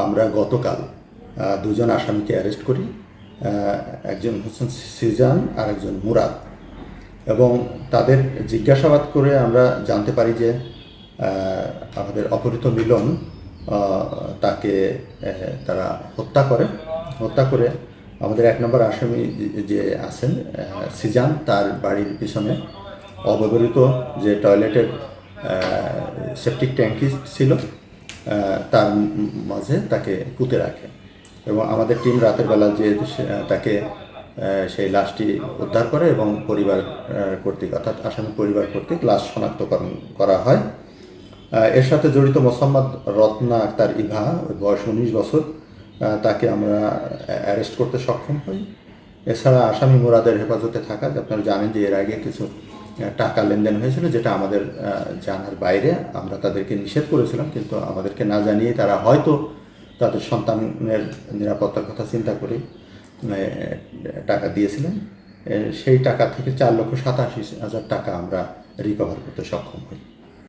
আমরা গতকাল দুজন আসামিকে অ্যারেস্ট করি। একজন হচ্ছেন সিজান আর একজন মুরাদ, এবং তাদের জিজ্ঞাসাবাদ করে আমরা জানতে পারি যে আমাদের অপহৃত মিলন তাকে তারা হত্যা করে আমাদের 1 নম্বর আসামি যে আছেন সিজান, তার বাড়ির পিছনে অব্যবহৃত যে টয়লেটের সেপটিক ট্যাঙ্কি ছিল তার মাঝে তাকে পুঁতে রাখে, এবং আমাদের টিম রাতের বেলা যে তাকে সেই লাশটি উদ্ধার করে এবং পরিবার কর্তৃক অর্থাৎ আসামি পরিবার কর্তৃক লাশ শনাক্তকরণ করা হয়। এর সাথে জড়িত মোসাম্মদ রত্না আক্তার ইভা, বয়স 19 বছর, তাকে আমরা অ্যারেস্ট করতে সক্ষম হই। এছাড়া আসামি মুরাদের হেফাজতে থাকা, আপনারা জানেন যে এর আগে কিছু টাকা লেনদেন হয়েছিল যেটা আমাদের জানার বাইরে, আমরা তাদেরকে নিষেধ করেছিলাম, কিন্তু আমাদেরকে না জানিয়ে তারা হয়তো তাদের সন্তানের নিরাপত্তার কথা চিন্তা করে টাকা দিয়েছিলেন। সেই টাকা থেকে 4,87,000 টাকা আমরা রিকভার করতে সক্ষম হই।